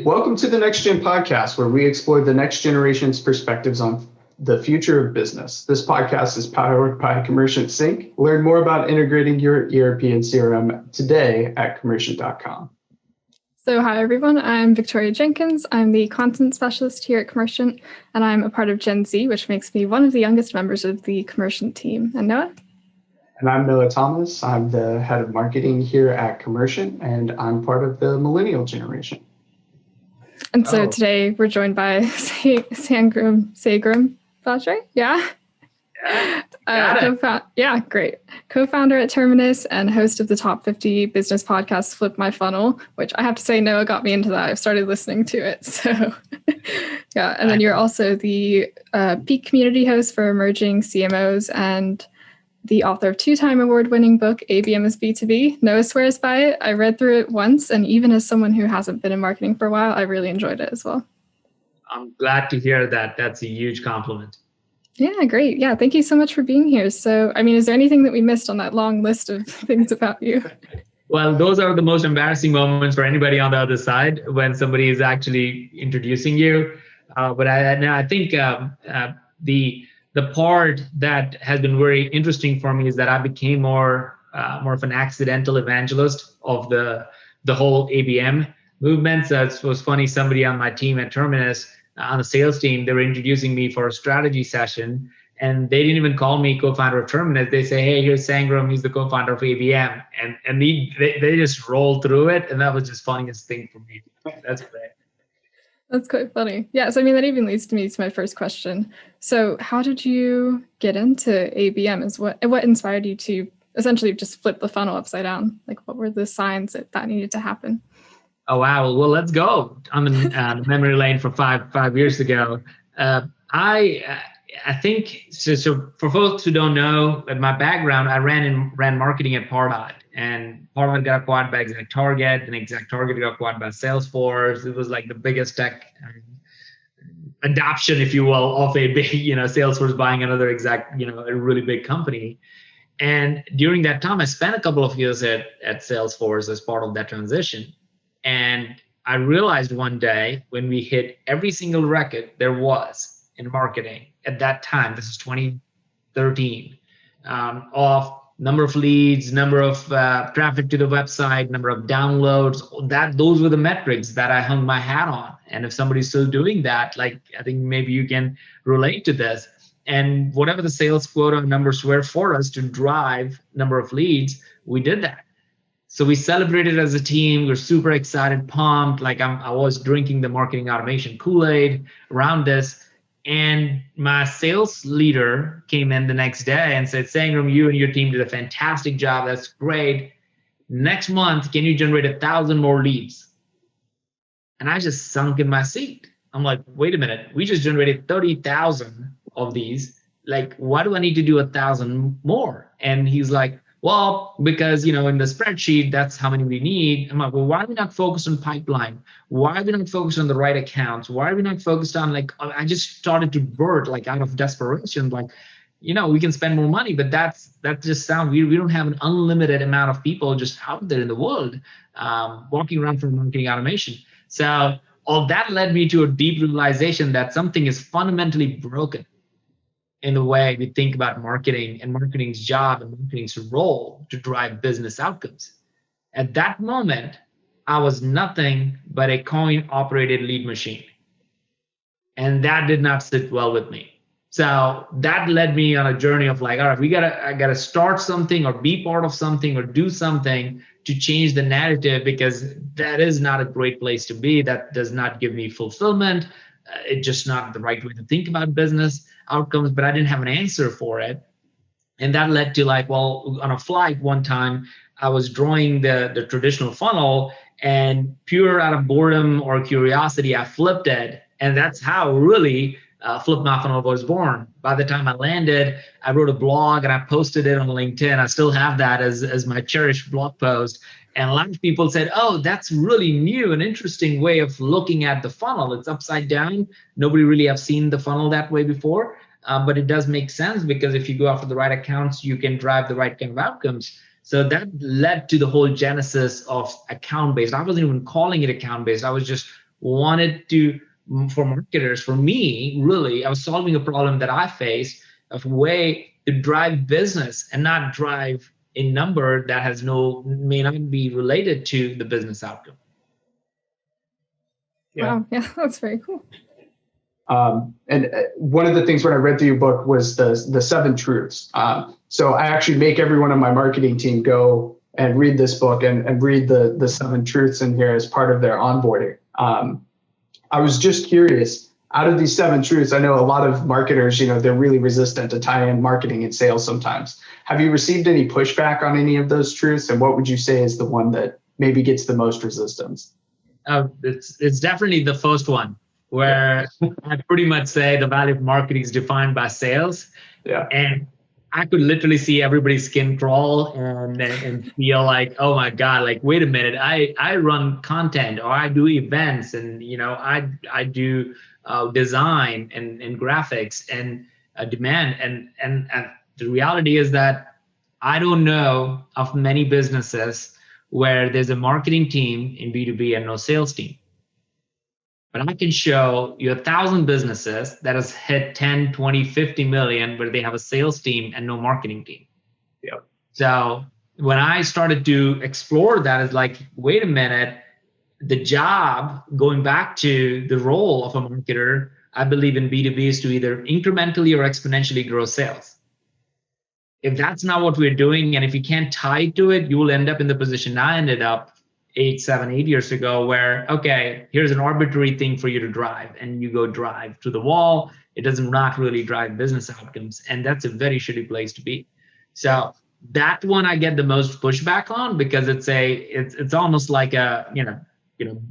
everybody. Welcome to the NextGen podcast, where we explore the next generation's perspectives on the future of business. This podcast is powered by Commercient Sync. Learn more about integrating your ERP and CRM today at commercient.com. So hi, everyone. I'm Victoria Jenkins. I'm the content specialist here at Commercient, and I'm a part of Gen Z, which makes me one of the youngest members of the Commercient team. And Noah? And I'm Noah Thomas. I'm the head of marketing here at Commercient, and I'm part of the millennial generation. And so today we're joined by Sangram Vajre. Yeah. Great. Co-founder at Terminus and host of the Top 50 Business Podcast, Flip My Funnel, which I have to say Noah got me into that. I've started listening to it. So yeah. And then you're also the Peak community host for emerging CMOs and the author of 2-time award-winning book, ABM is B2B. Noah swears by it. I read through it once, and even as someone who hasn't been in marketing for a while, I really enjoyed it as well. I'm glad to hear that. That's a huge compliment. Yeah, great. Yeah, thank you so much for being here. So, I mean, is there anything that we missed on that long list of things about you? Well, those are the most embarrassing moments for anybody on the other side when somebody is actually introducing you. But I think the part that has been very interesting for me is that I became more of an accidental evangelist of the whole ABM movement. So it was funny, somebody on my team at Terminus, on the sales team, they were introducing me for a strategy session, and they didn't even call me co-founder of Terminus. They say, hey, here's Sangram, he's the co-founder of ABM. And they just rolled through it, and that was just funniest thing for me. That's great. That's quite funny. Yeah, so I mean, that even leads to my first question. So how did you get into ABM? What inspired you to essentially just flip the funnel upside down? Like, what were the signs that needed to happen? Oh, wow. Well, let's go on the memory lane for five years ago. I think, so for folks who don't know, my background, I ran marketing at Pardot. And Pardot got acquired by ExactTarget, and ExactTarget got acquired by Salesforce. It was like the biggest tech adoption, if you will, of a big, Salesforce buying another a really big company. And during that time, I spent a couple of years at Salesforce as part of that transition. And I realized one day when we hit every single record there was in marketing at that time, this is 2013, of number of leads, number of traffic to the website, number of downloads, those were the metrics that I hung my hat on. And if somebody's still doing that, I think maybe you can relate to this. And whatever the sales quota numbers were for us to drive number of leads, we did that. So we celebrated as a team. We're super excited, pumped. I was drinking the marketing automation Kool-Aid around this. And my sales leader came in the next day and said, Sangram, you and your team did a fantastic job. That's great. Next month, can you generate 1,000 more leads? And I just sunk in my seat. I'm like, wait a minute. We just generated 30,000 of these. Why do I need to do 1,000 more? And he's like, well, because, in the spreadsheet, that's how many we need. I'm like, well, why are we not focused on pipeline? Why are we not focused on the right accounts? Why are we not focused on, I just started to bird, out of desperation, we can spend more money, but that just sounds, we don't have an unlimited amount of people just out there in the world walking around for marketing automation. So all that led me to a deep realization that something is fundamentally broken in the way we think about marketing and marketing's job and marketing's role to drive business outcomes. At that moment, I was nothing but a coin-operated lead machine. And that did not sit well with me. So that led me on a journey of all right, I gotta start something or be part of something or do something to change the narrative, because that is not a great place to be. That does not give me fulfillment. It's just not the right way to think about business outcomes, but I didn't have an answer for it. And that led to on a flight one time, I was drawing the traditional funnel, and pure out of boredom or curiosity, I flipped it. And that's how really Flip My Funnel was born. By the time I landed, I wrote a blog and I posted it on LinkedIn. I still have that as my cherished blog post. And a lot of people said, oh, that's really new and interesting way of looking at the funnel. It's upside down. Nobody really have seen the funnel that way before. But it does make sense, because if you go after the right accounts, you can drive the right kind of outcomes. So that led to the whole genesis of account-based. I wasn't even calling it account-based. I was just wanted to, for marketers, for me, really, I was solving a problem that I faced of a way to drive business and not drive a number that may not be related to the business outcome. Yeah. Wow, yeah, that's very cool. And one of the things when I read through your book was the 7 truths. So I actually make everyone on my marketing team go and read this book and read the 7 truths in here as part of their onboarding. I was just curious, out of these 7 truths, I know a lot of marketers, they're really resistant to tie in marketing and sales sometimes. Have you received any pushback on any of those truths? And what would you say is the one that maybe gets the most resistance? It's definitely the first one, where I pretty much say the value of marketing is defined by sales. Yeah. And I could literally see everybody's skin crawl and feel like, oh my God, like, wait a minute, I run content, or I do events, and I do design and graphics and demand. And the reality is that I don't know of many businesses where there's a marketing team in B2B and no sales team. But I can show you 1,000 businesses that has hit 10, 20, 50 million where they have a sales team and no marketing team. Yep. So when I started to explore that, it's like, wait a minute, the job, going back to the role of a marketer, I believe in B2B is to either incrementally or exponentially grow sales. If that's not what we're doing, and if you can't tie to it, you will end up in the position I ended up 8 years ago, where, okay, here's an arbitrary thing for you to drive, and you go drive to the wall. It does not really drive business outcomes, and that's a very shitty place to be. So that one I get the most pushback on, because it's almost like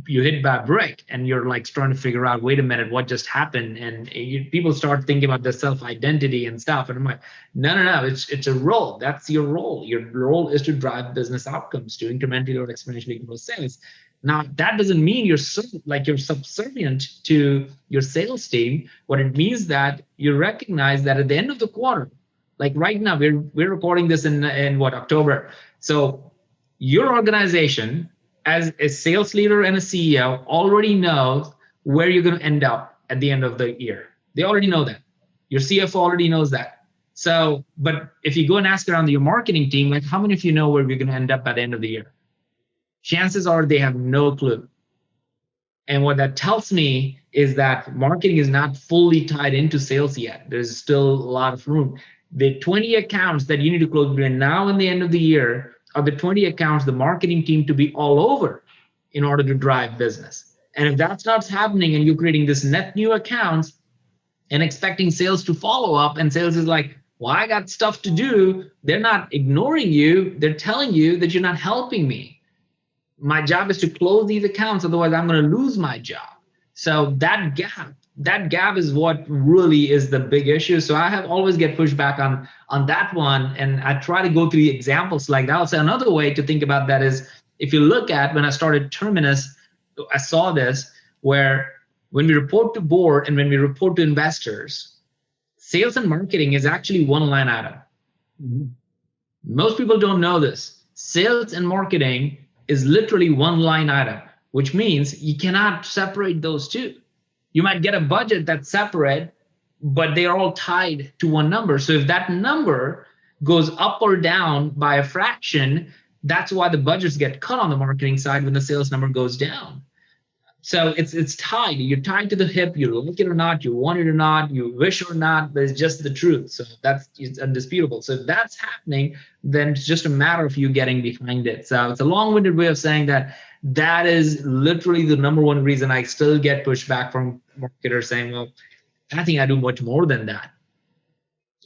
you hit by a brick and you're like trying to figure out, wait a minute, what just happened? And people start thinking about their self-identity and stuff. And I'm like, no, it's a role. That's your role. Your role is to drive business outcomes, to incrementally or exponentially grow sales. Now, that doesn't mean you're subservient to your sales team. What it means that you recognize that at the end of the quarter, like right now, we're recording this in October. So your organization, as a sales leader and a CEO, already knows where you're going to end up at the end of the year. They already know that. Your CFO already knows that. So, but if you go and ask around your marketing team, like, how many of you know where we're going to end up at the end of the year? Chances are they have no clue. And what that tells me is that marketing is not fully tied into sales yet. There's still a lot of room. The 20 accounts that you need to close between now and the end of the year are the 20 accounts the marketing team to be all over in order to drive business. And if that's not happening, and you're creating this net new accounts and expecting sales to follow up, and sales is like, well, I got stuff to do. They're not ignoring you. They're telling you that you're not helping me. My job is to close these accounts. Otherwise, I'm going to lose my job. So that gap is what really is the big issue. So I have always get pushback on that one. And I try to go through the examples like that. So another way to think about that is, if you look at when I started Terminus, I saw this, where when we report to board and when we report to investors, sales and marketing is actually one line item. Mm-hmm. Most people don't know this. Sales and marketing is literally one line item, which means you cannot separate those two. You might get a budget that's separate, but they are all tied to one number. So if that number goes up or down by a fraction, that's why the budgets get cut on the marketing side when the sales number goes down. So it's tied. You're tied to the hip. You like it or not, you want it or not, you wish or not, but it's just the truth. So it's undisputable. So if that's happening, then it's just a matter of you getting behind it. So it's a long-winded way of saying that is literally the number one reason I still get pushback from marketers saying, well, I think I do much more than that.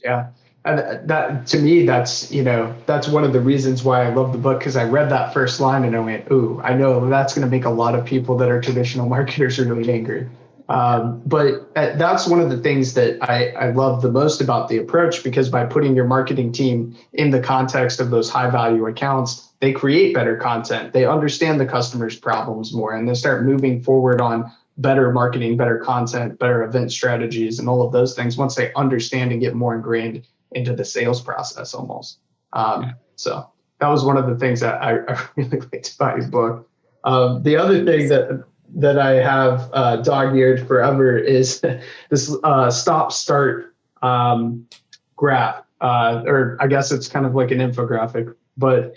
Yeah. And that, to me, that's one of the reasons why I love the book, because I read that first line and I went, ooh, I know that's going to make a lot of people that are traditional marketers really angry. But that's one of the things that I love the most about the approach, because by putting your marketing team in the context of those high value accounts, they create better content. They understand the customer's problems more, and they start moving forward on better marketing, better content, better event strategies, and all of those things once they understand and get more ingrained into the sales process almost. So that was one of the things that I really liked about your book. The other thing that I have dog-eared forever is this stop-start graph, or I guess it's kind of like an infographic, but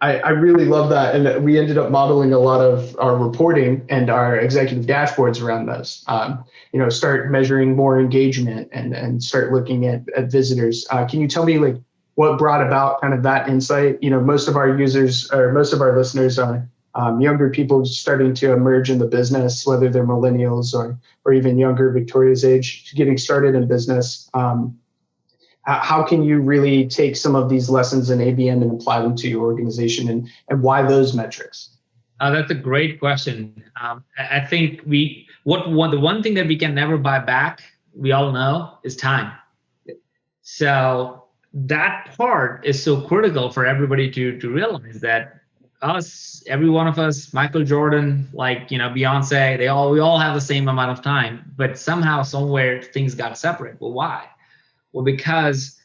I really love that. And we ended up modeling a lot of our reporting and our executive dashboards around those. Start measuring more engagement and start looking at visitors. Can you tell me like what brought about kind of that insight? Most of our users or most of our listeners are younger people starting to emerge in the business, whether they're millennials or even younger, Victoria's age, getting started in business. How can you really take some of these lessons in ABM and apply them to your organization, and why those metrics? That's a great question. I think the one thing that we can never buy back, we all know, is time. So that part is so critical for everybody to realize that every one of us, Michael Jordan, Beyonce, we all have the same amount of time, but somehow, somewhere, things got separate. Well, why? Well, because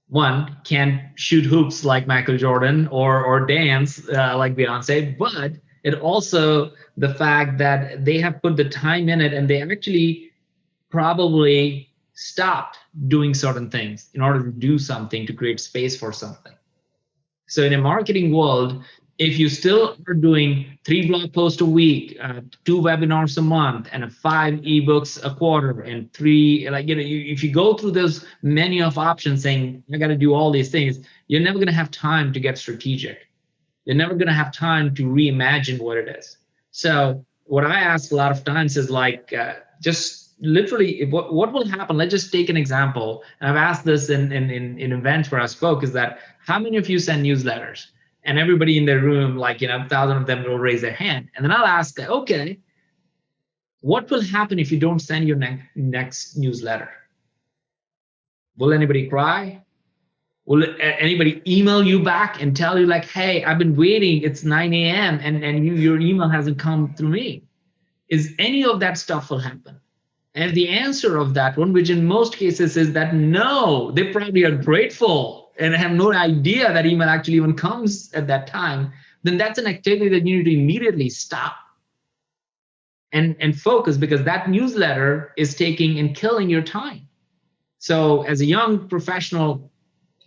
one can't shoot hoops like Michael Jordan or dance like Beyonce, but it also the fact that they have put the time in it and they actually probably stopped doing certain things in order to do something, to create space for something. So in a marketing world, if you still are doing 3 blog posts a week, 2 webinars a month, and 5 ebooks a quarter, and 3, if you go through those menu of options saying, I got to do all these things, you're never going to have time to get strategic. You're never going to have time to reimagine what it is. So what I ask a lot of times is just literally, what will happen? Let's just take an example. And I've asked this in events where I spoke, is that how many of you send newsletters? And everybody in the room, 1,000 of them will raise their hand. And then I'll ask, okay, what will happen if you don't send your next newsletter? Will anybody cry? Will anybody email you back and tell you hey, I've been waiting, it's 9 a.m. and your email hasn't come through me? Is any of that stuff will happen? And the answer of that one, which in most cases is that no, they probably are grateful and have no idea that email actually even comes at that time, then that's an activity that you need to immediately stop and focus, because that newsletter is taking and killing your time. So as a young professional,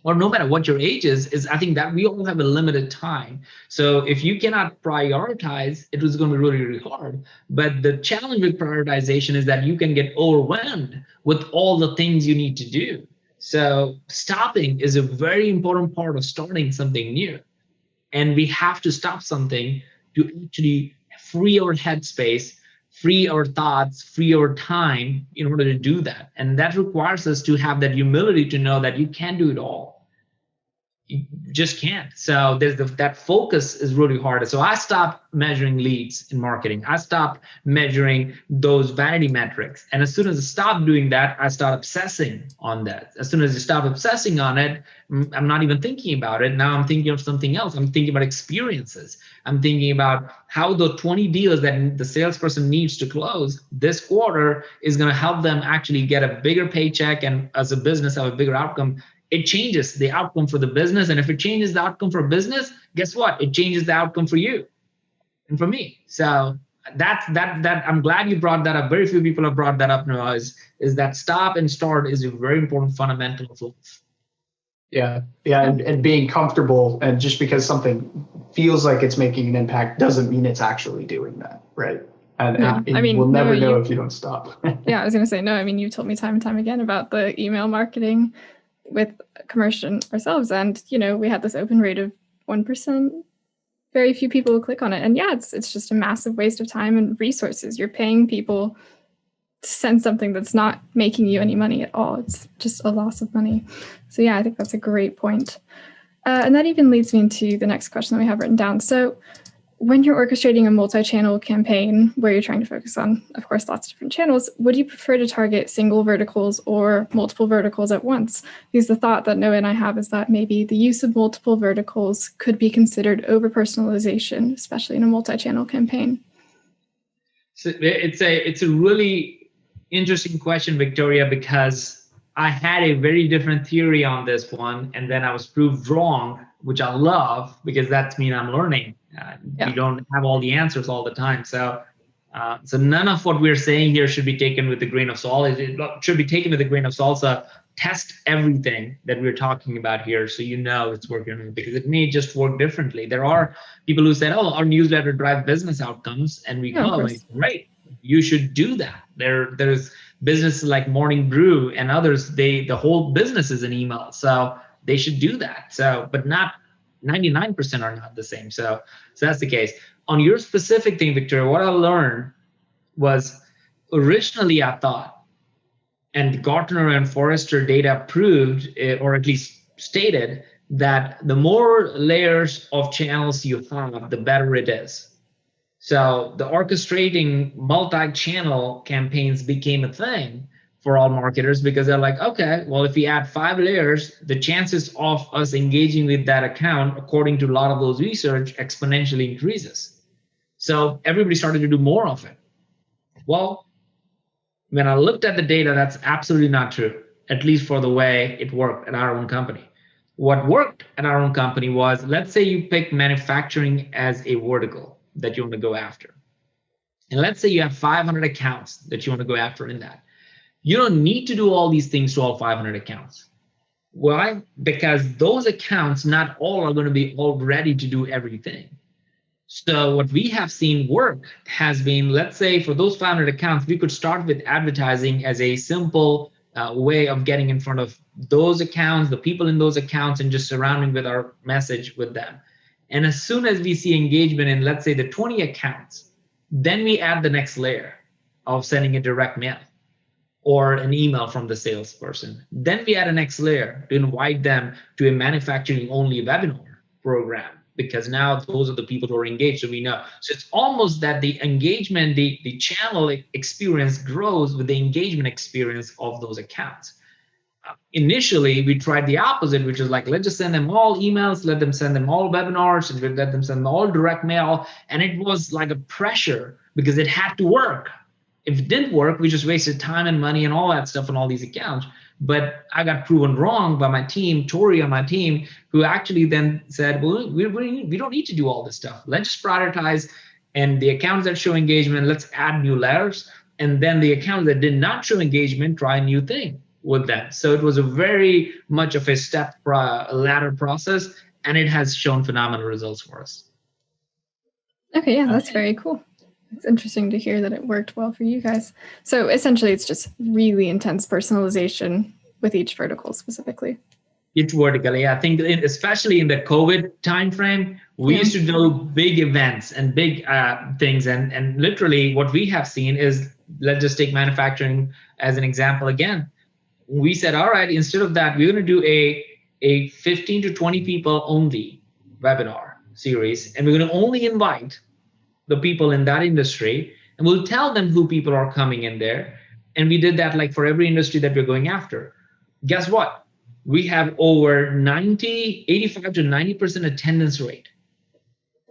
or no matter what your age is I think that we all have a limited time. So if you cannot prioritize, it was going to be really, really hard. But the challenge with prioritization is that you can get overwhelmed with all the things you need to do. So stopping is a very important part of starting something new. And we have to stop something to actually free our headspace, free our thoughts, free our time in order to do that. And that requires us to have that humility to know that you can't do it all. You just can't. So there's that focus is really hard. So I stopped measuring leads in marketing. I stopped measuring those vanity metrics. And as soon as I stopped doing that, I started obsessing on that. As soon as you stop obsessing on it, I'm not even thinking about it. Now I'm thinking of something else. I'm thinking about experiences. I'm thinking about how the 20 deals that the salesperson needs to close this quarter is going to help them actually get a bigger paycheck and as a business have a bigger outcome. It changes the outcome for the business. And if it changes the outcome for business, guess what? It changes the outcome for you and for me. So that I'm glad you brought that up. Very few people have brought that up now, is that stop and start is a very important fundamental of life. Yeah. And being comfortable, and just because something feels like it's making an impact doesn't mean it's actually doing that. Right. And we'll never know if you don't stop. Yeah, I was going to say, no, you told me time and time again about the email marketing with Commercient ourselves, and we had this open rate of 1%. Very few people will click on it, and it's just a massive waste of time and resources. You're paying people to send something that's not making you any money at all. It's just a loss of money. So I think that's a great point. And that even leads me into the next question that we have written down. So when you're orchestrating a multi-channel campaign where you're trying to focus on, of course, lots of different channels, would you prefer to target single verticals or multiple verticals at once? Because the thought that Noah and I have is that maybe the use of multiple verticals could be considered over-personalization, especially in a multi-channel campaign. So it's a really interesting question, Victoria, because I had a very different theory on this one, and then I was proved wrong which I love because that's mean I'm learning. We don't have all the answers all the time. So none of what we're saying here should be taken with a grain of salt. It should be taken with a grain of salt. So test everything that we're talking about here so you know it's working, because it may just work differently. There are people who said, oh, our newsletter drive business outcomes, and we go, like, great, you should do that. There's businesses like Morning Brew and others, the whole business is an email, so they should do that. So, but not 99% are not the same. So that's the case. On your specific thing, Victoria, what I learned was originally I thought, and Gartner and Forrester data proved, or at least stated, that the more layers of channels you have, the better it is. So the orchestrating multi-channel campaigns became a thing for all marketers, because they're like, okay, well, if we add 5 layers, the chances of us engaging with that account, according to a lot of those research, exponentially increases. So everybody started to do more of it. Well, when I looked at the data, that's absolutely not true, at least for the way it worked at our own company. What worked at our own company was, let's say you pick manufacturing as a vertical that you want to go after. And let's say you have 500 accounts that you want to go after in that. You don't need to do all these things to all 500 accounts. Why? Because those accounts, not all are going to be all ready to do everything. So what we have seen work has been, let's say for those 500 accounts, we could start with advertising as a simple way of getting in front of those accounts, the people in those accounts, and just surrounding with our message with them. And as soon as we see engagement in, let's say, the 20 accounts, then we add the next layer of sending a direct mail or an email from the salesperson. Then we add a next layer to invite them to a manufacturing only webinar program, because now those are the people who are engaged, so we know. So it's almost that the engagement, the channel experience grows with the engagement experience of those accounts. Initially, we tried the opposite, which is like, let's just send them all emails, let them send them all webinars, and let them send them all direct mail. And it was like a pressure because it had to work. If it didn't work, we just wasted time and money and all that stuff on all these accounts. But I got proven wrong by my team, Tori on my team, who actually then said, well, we don't need to do all this stuff. Let's just prioritize, and the accounts that show engagement, let's add new layers. And then the accounts that did not show engagement, try a new thing with them. So it was a very much of a ladder process, and it has shown phenomenal results for us. Okay, yeah, that's very cool. It's interesting to hear that it worked well for you guys. So essentially, it's just really intense personalization with each vertical specifically. Each vertical, yeah. I think especially in the COVID timeframe, we used to do big events and big things. And literally what we have seen is, let's just take manufacturing as an example again. We said, all right, instead of that, we're going to do a 15 to 20 people only webinar series. And we're going to only invite the people in that industry, and we'll tell them who people are coming in there. And we did that like for every industry that we're going after. Guess what? We have over 85 to 90% attendance rate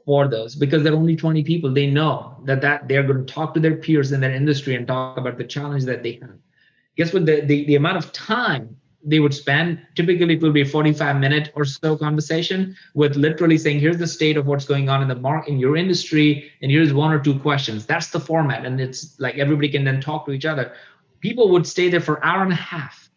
for those, because there are only 20 people. They know that they're going to talk to their peers in their industry and talk about the challenge that they have. Guess what? The amount of time they would spend, typically it will be a 45-minute or so conversation with literally saying, here's the state of what's going on in the market, in your industry, and here's 1 or 2 questions. That's the format. And it's like everybody can then talk to each other. People would stay there for an hour and a half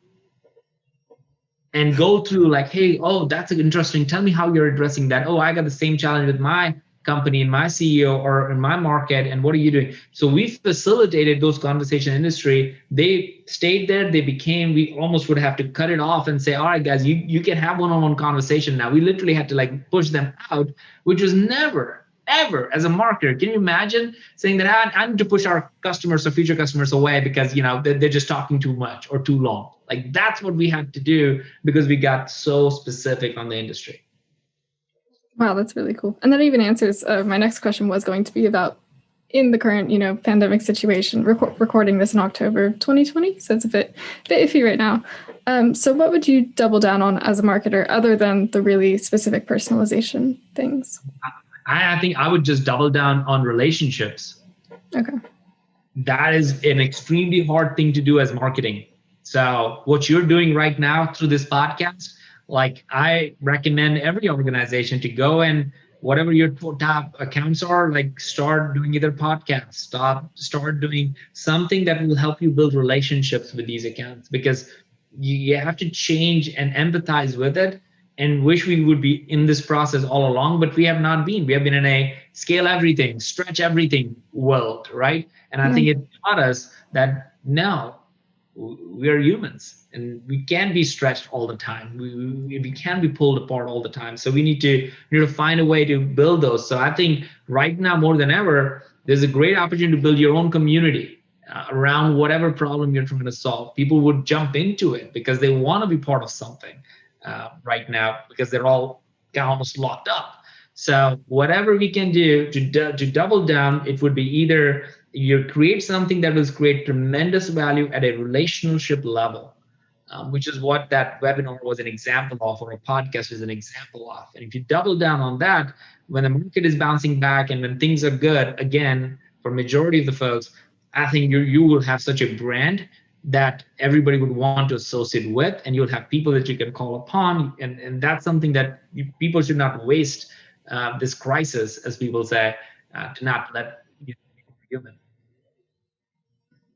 and go through like, hey, oh, that's interesting. Tell me how you're addressing that. Oh, I got the same challenge with my company and my CEO or in my market, and what are you doing? So we facilitated those conversation industry. They stayed there. We almost would have to cut it off and say, all right, guys, you can have one-on-one conversation now. We literally had to like push them out, which was never, ever as a marketer. Can you imagine saying that I need to push our customers or future customers away because, they're just talking too much or too long? Like that's what we had to do because we got so specific on the industry. Wow, that's really cool. And that even answers my next question was going to be about in the current, pandemic situation, recording this in October 2020. So it's a bit iffy right now. So what would you double down on as a marketer other than the really specific personalization things? I think I would just double down on relationships. Okay. That is an extremely hard thing to do as marketing. So what you're doing right now through this podcast, Like I recommend every organization to go and whatever your top accounts are, like start doing either podcasts, start doing something that will help you build relationships with these accounts, because you have to change and empathize with it, and wish we would be in this process all along, but we have not been. We have been in a scale everything, stretch everything world, right? And I Yeah. think it taught us that no, we are humans and we can't be stretched all the time. We can't be pulled apart all the time. So we need to find a way to build those. So I think right now more than ever, there's a great opportunity to build your own community around whatever problem you're trying to solve. People would jump into it because they want to be part of something right now, because they're all kind of almost locked up. So whatever we can do to double down, it would be either you create something that will create tremendous value at a relationship level, which is what that webinar was an example of, or a podcast is an example of. And if you double down on that, when the market is bouncing back and when things are good, again, for majority of the folks, I think you will have such a brand that everybody would want to associate with, and you'll have people that you can call upon. And that's something that people should not waste this crisis, as people say, to not let people be human.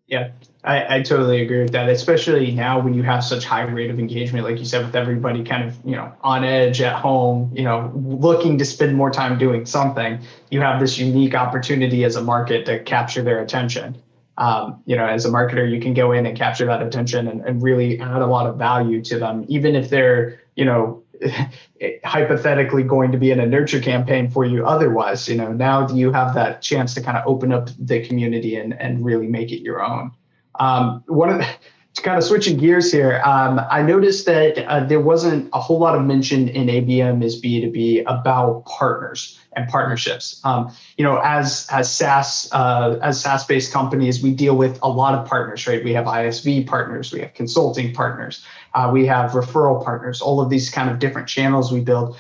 Yeah, I totally agree with that, especially now when you have such high rate of engagement, like you said, with everybody kind of, on edge at home, looking to spend more time doing something. You have this unique opportunity as a market to capture their attention. As a marketer, you can go in and capture that attention and really add a lot of value to them, even if they're, hypothetically going to be in a nurture campaign for you otherwise. Now you have that chance to kind of open up the community and really make it your own. To kind of switching gears here, I noticed that there wasn't a whole lot of mention in ABM is B2B about partners and partnerships. As SaaS-based companies, we deal with a lot of partners, right? We have ISV partners, we have consulting partners, we have referral partners, all of these kind of different channels we build.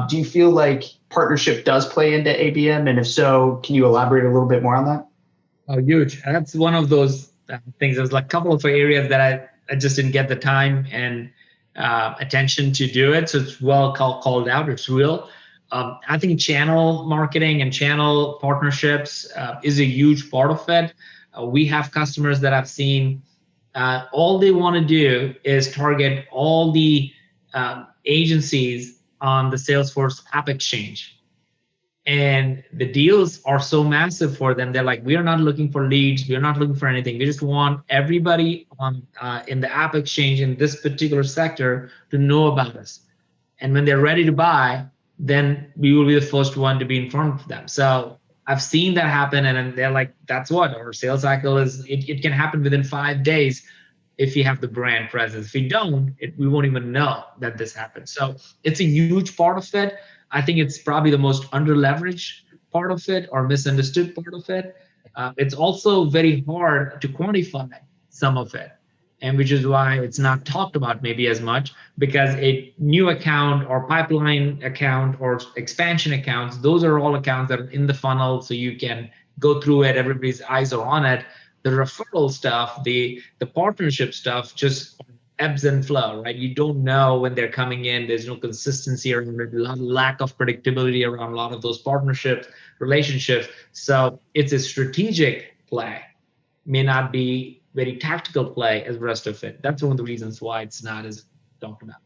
Do you feel like partnership does play into ABM? And if so, can you elaborate a little bit more on that? Oh, huge. That's one of those things. There's like a couple of areas that I just didn't get the time and attention to do it. So it's well called out. It's real. I think channel marketing and channel partnerships is a huge part of it. We have customers that I've seen, all they want to do is target all the agencies on the Salesforce App Exchange. And the deals are so massive for them. They're like, we are not looking for leads. We are not looking for anything. We just want everybody on in the App Exchange in this particular sector to know about us. And when they're ready to buy, then we will be the first one to be in front of them. So I've seen that happen, and they're like, that's what our sales cycle is. It can happen within 5 days if you have the brand presence. If you don't, we won't even know that this happened. So it's a huge part of it. I think it's probably the most under-leveraged part of it, or misunderstood part of it. It's also very hard to quantify some of it, and which is why it's not talked about maybe as much, because a new account or pipeline account or expansion accounts, those are all accounts that are in the funnel, so you can go through it. Everybody's eyes are on it. The referral stuff, the partnership stuff, just ebbs and flow, right? You don't know when they're coming in. There's no consistency around it, lack of predictability around a lot of those partnerships, relationships. So it's a strategic play, may not be very tactical play as the rest of it. That's one of the reasons why it's not as talked about.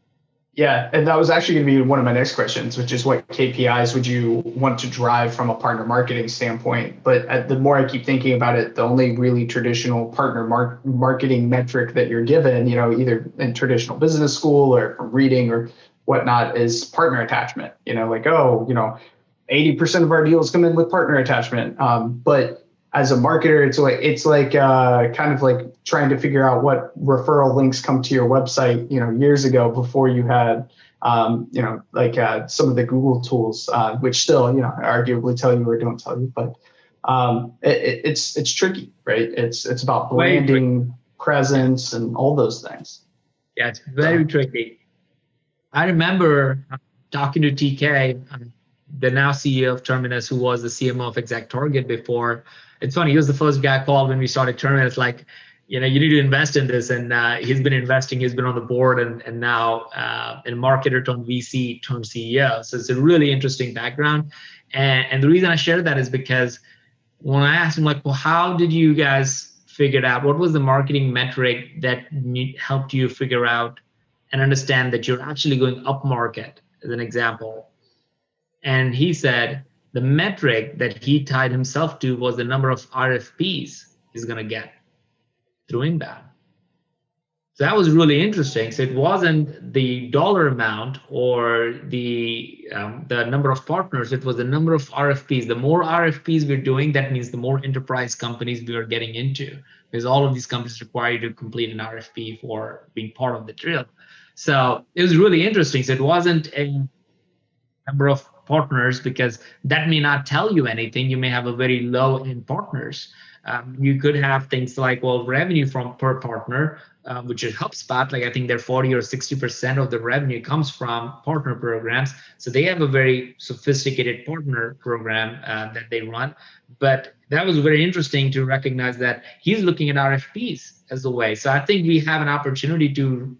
Yeah, and that was actually going to be one of my next questions, which is what KPIs would you want to drive from a partner marketing standpoint? But the more I keep thinking about it, the only really traditional partner marketing metric that you're given, either in traditional business school or from reading or whatnot, is partner attachment. 80% of our deals come in with partner attachment. But as a marketer, it's like kind of like trying to figure out what referral links come to your website, years ago before you had, some of the Google tools, which still, arguably tell you or don't tell you, but it's tricky, right? It's about branding, presence, and all those things. Yeah, it's very tricky. I remember talking to TK, the now CEO of Terminus, who was the CMO of ExactTarget before. It's funny, he was the first guy I called when we started Terminus. Like, you need to invest in this. And he's been investing, he's been on the board, and now a marketer turned VC turned CEO. So it's a really interesting background. And the reason I shared that is because when I asked him, like, well, how did you guys figure it out? What was the marketing metric that helped you figure out and understand that you're actually going up market, as an example? And he said the metric that he tied himself to was the number of RFPs he's going to get through inbound. So that was really interesting. So it wasn't the dollar amount or the number of partners. It was the number of RFPs. The more RFPs we're doing, that means the more enterprise companies we are getting into, because all of these companies require you to complete an RFP for being part of the drill. So it was really interesting. So it wasn't a number of partners, because that may not tell you anything. You may have a very low end partners. You could have things like, well, revenue from per partner, which is HubSpot. Like, I think they're 40 or 60% of the revenue comes from partner programs. So they have a very sophisticated partner program that they run. But that was very interesting to recognize that he's looking at RFPs as the way. So I think we have an opportunity to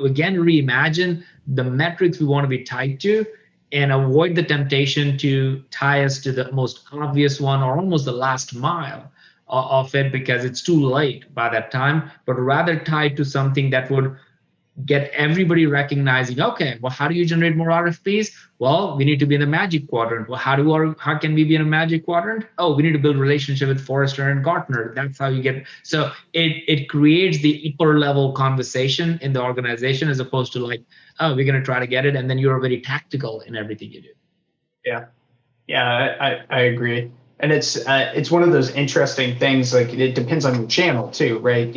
again reimagine the metrics we want to be tied to, and avoid the temptation to tie us to the most obvious one or almost the last mile of it, because it's too late by that time, but rather tied to something that would get everybody recognizing, okay, well, how do you generate more RFPs? Well, we need to be in the Magic Quadrant. Well, how can we be in a Magic Quadrant? Oh, we need to build a relationship with Forrester and Gartner. That's how you get. So it creates the upper level conversation in the organization, as opposed to like, oh, we're going to try to get it, and then you're very tactical in everything you do. Yeah, I agree. And it's one of those interesting things. Like, it depends on your channel too, right?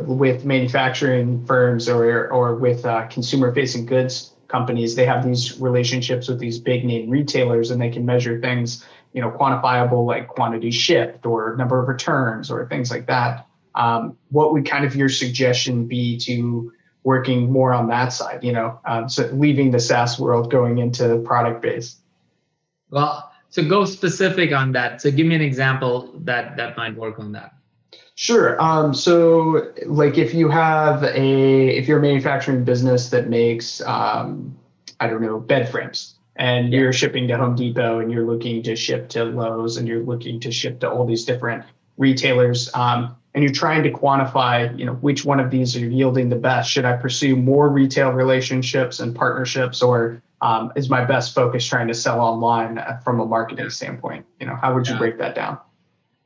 With manufacturing firms or with consumer-facing goods companies, they have these relationships with these big name retailers, and they can measure things, quantifiable, like quantity shipped or number of returns or things like that. What would kind of your suggestion be to working more on that side? So leaving the SaaS world, going into product based. Well, so go specific on that. So give me an example that might work on that. Sure. So like if you're a manufacturing business that makes, bed frames, and you're shipping to Home Depot, and you're looking to ship to Lowe's, and you're looking to ship to all these different retailers, and you're trying to quantify, which one of these are yielding the best. Should I pursue more retail relationships and partnerships, or is my best focus trying to sell online from a marketing standpoint? How would you break that down?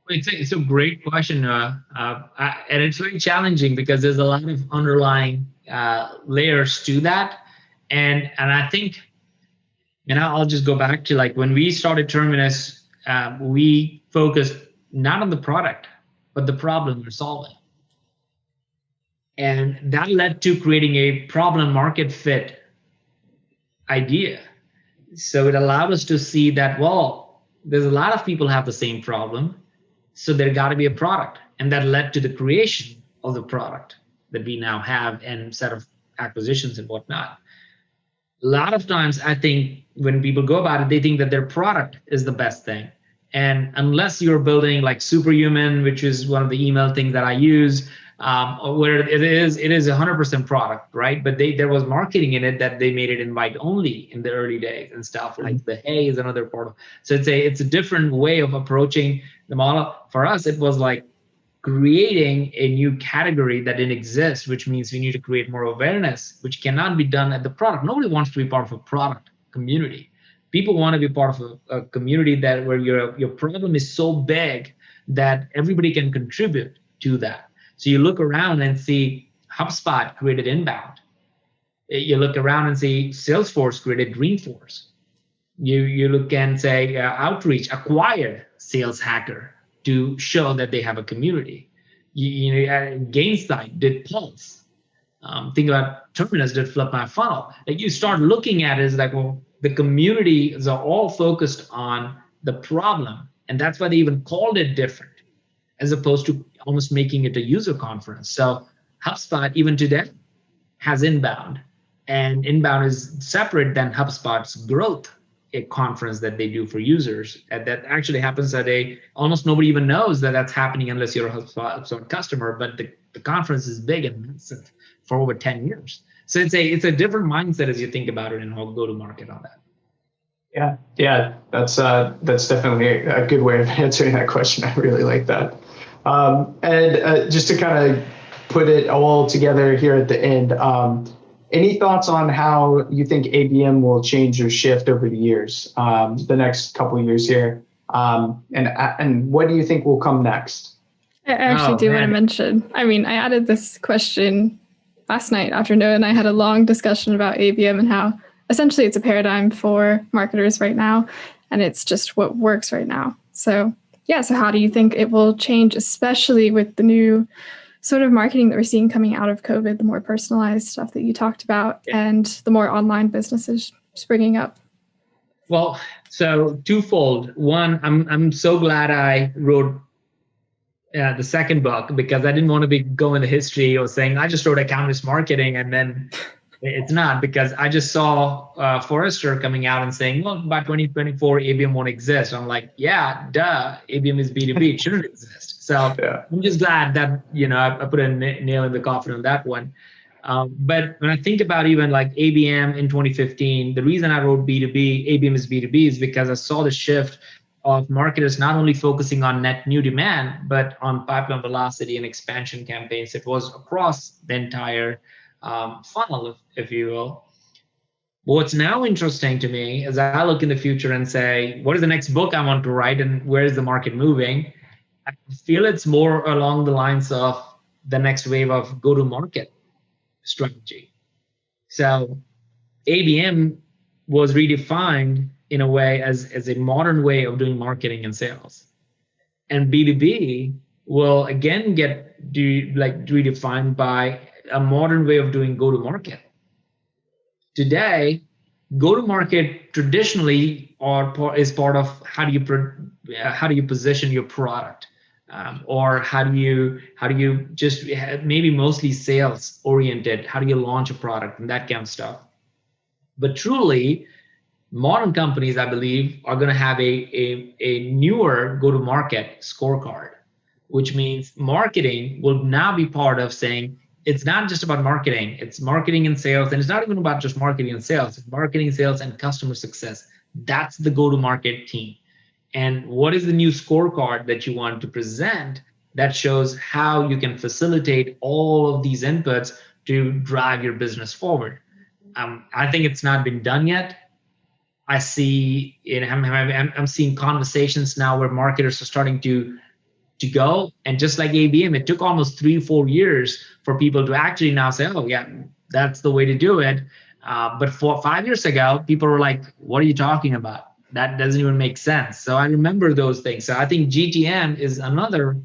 It's a great question, and it's very challenging because there's a lot of underlying layers to that, and I think, I'll just go back to, like, when we started Terminus, we focused not on the product, but the problem we're solving, and that led to creating a problem market fit idea. So it allowed us to see that, well, there's a lot of people have the same problem, so there got to be a product, and that led to the creation of the product that we now have and set of acquisitions and whatnot. A lot of times, I think when people go about it, they think that their product is the best thing, and unless you're building like Superhuman, which is one of the email things that I use, where it is 100% product, right? But there was marketing in it that they made it invite only in the early days and stuff. Like the Hey is another part of. So it's a different way of approaching the model. For us, it was like creating a new category that didn't exist, which means we need to create more awareness, which cannot be done at the product. Nobody wants to be part of a product community. People want to be part of a community that where your problem is so big that everybody can contribute to that. So you look around and see HubSpot created inbound. You look around and see Salesforce created Dreamforce. You look and say Outreach acquired Sales Hacker to show that they have a community. Gainsight did Pulse. Think about Terminus did Flip My Funnel. Like, you start looking at it as like, well, the communities are all focused on the problem, and that's why they even called it different, as opposed to almost making it a user conference. So HubSpot, even today, has inbound, and inbound is separate than HubSpot's growth a conference that they do for users. And that actually happens at almost nobody even knows that that's happening unless you're a HubSpot customer. But the conference is big and massive for over 10 years. So it's a different mindset as you think about it and how go to market on that. Yeah, that's definitely a good way of answering that question. I really like that. And just to kind of put it all together here at the end, any thoughts on how you think ABM will change or shift over the years, the next couple of years here? And what do you think will come next? I actually want to mention, I added this question last night after Noah and I had a long discussion about ABM and how essentially it's a paradigm for marketers right now, and it's just what works right now. So how do you think it will change, especially with the new sort of marketing that we're seeing coming out of COVID, the more personalized stuff that you talked about, and the more online businesses springing up? Well, so twofold. One, I'm so glad I wrote the second book, because I didn't want to go in the history or saying I just wrote account-based marketing and then it's not, because I just saw Forrester coming out and saying, well, by 2024, ABM won't exist. I'm like, yeah, duh, ABM is B2B, it shouldn't exist. So I'm just glad that, I put a nail in the coffin on that one. But when I think about even like ABM in 2015, the reason I wrote ABM is B2B is because I saw the shift of marketers not only focusing on net new demand, but on pipeline velocity and expansion campaigns. It was across the entire funnel, if you will. What's now interesting to me as I look in the future and say, what is the next book I want to write and where is the market moving? I feel it's more along the lines of the next wave of go-to-market strategy. So ABM was redefined in a way as a modern way of doing marketing and sales. And B2B will again get redefined by a modern way of doing go-to-market. Today, go-to-market traditionally is part of how do you position your product, or how do you just maybe mostly sales oriented? How do you launch a product and that kind of stuff? But truly, modern companies, I believe, are going to have a newer go-to-market scorecard, which means marketing will now be part of saying, it's not just about marketing, it's marketing and sales. And it's not even about just marketing and sales, it's marketing, sales, and customer success. That's the go-to-market team. And what is the new scorecard that you want to present that shows how you can facilitate all of these inputs to drive your business forward? I think it's not been done yet. I see, I'm seeing conversations now where marketers are starting to go. And just like ABM, it took almost 3-4 years for people to actually now say, oh yeah, that's the way to do it. But 5 years ago, people were like, what are you talking about? That doesn't even make sense. So I remember those things. So I think GTM is another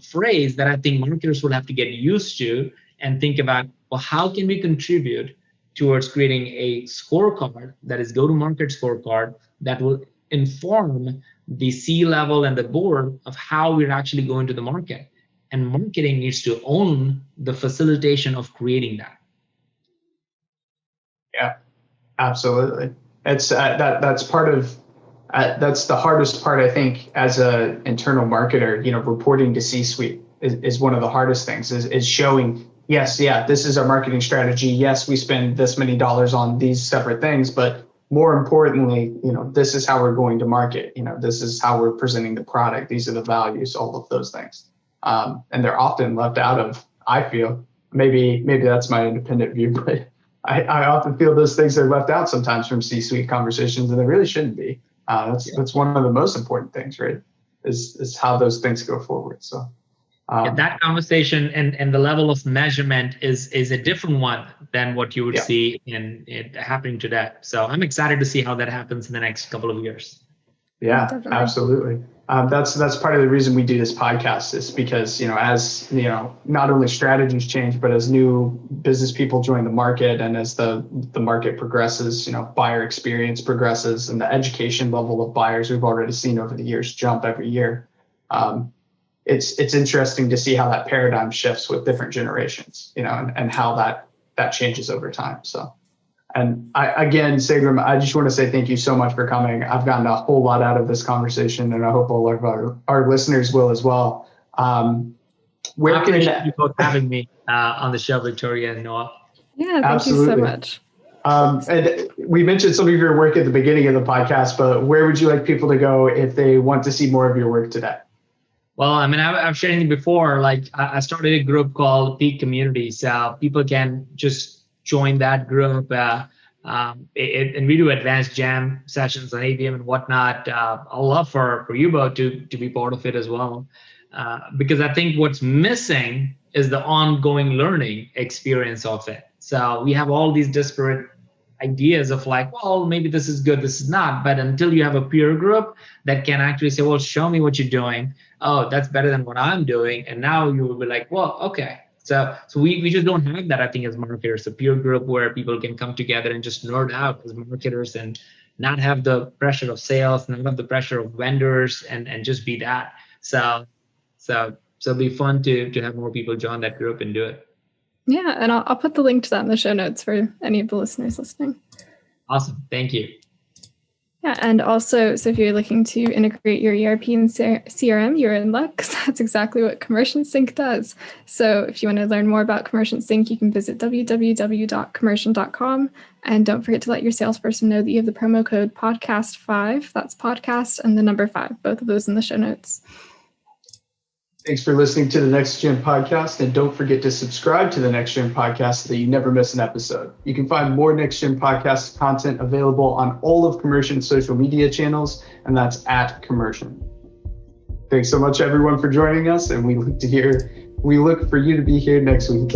phrase that I think marketers will have to get used to and think about, well, how can we contribute towards creating a scorecard that is go-to-market scorecard that will inform the C-level and the board of how we're actually going to the market. And marketing needs to own the facilitation of creating that. Yeah, absolutely. It's that's part of that's the hardest part, I think, as an internal marketer. Reporting to C-suite is one of the hardest things. Is showing, yes, this is our marketing strategy. Yes, we spend this many dollars on these separate things, but more importantly, this is how we're going to market. This is how we're presenting the product. These are the values, all of those things. And they're often left out of, I feel, maybe that's my independent view, but I often feel those things are left out sometimes from C-suite conversations, and they really shouldn't be. That's one of the most important things, right? Is how those things go forward. So that conversation and the level of measurement is a different one than what you would see in it happening today. So I'm excited to see how that happens in the next couple of years. Yeah, definitely. Absolutely. That's part of the reason we do this podcast, is because, as not only strategies change, but as new business people join the market, and as the market progresses, buyer experience progresses, and the education level of buyers we've already seen over the years jump every year. It's interesting to see how that paradigm shifts with different generations, and how that changes over time. So And again, Sangram, I just want to say thank you so much for coming. I've gotten a whole lot out of this conversation, and I hope all of our listeners will as well. Where can you both having me on the show, Victoria and Noah? Yeah, thank you so much. And we mentioned some of your work at the beginning of the podcast, but where would you like people to go if they want to see more of your work today? Well, I mean, I've shared it before. Like, I started a group called Peak Community, so people can just join that group. And we do advanced jam sessions on ABM and whatnot. I'd love for you both to be part of it as well, because I think what's missing is the ongoing learning experience of it. So we have all these disparate ideas of like, well, maybe this is good, this is not. But until you have a peer group that can actually say, well, show me what you're doing. Oh, that's better than what I'm doing. And now you will be like, well, okay. So we just don't have that, I think, as marketers, a peer group where people can come together and just nerd out as marketers and not have the pressure of sales, not have the pressure of vendors, and just be that. So it'll be fun to have more people join that group and do it. Yeah, and I'll put the link to that in the show notes for any of the listeners listening. Awesome. Thank you. Yeah, and also, so if you're looking to integrate your ERP and CRM, you're in luck, because that's exactly what Commercient Sync does. So if you want to learn more about Commercient Sync, you can visit www.commercient.com. And don't forget to let your salesperson know that you have the promo code podcast5. That's podcast and the number 5, both of those in the show notes. Thanks for listening to the NextGen podcast, and don't forget to subscribe to the NextGen podcast so that you never miss an episode. You can find more NextGen podcast content available on all of Commercient's social media channels, and that's at Commercient. Thanks so much, everyone, for joining us, and we look for you to be here next week.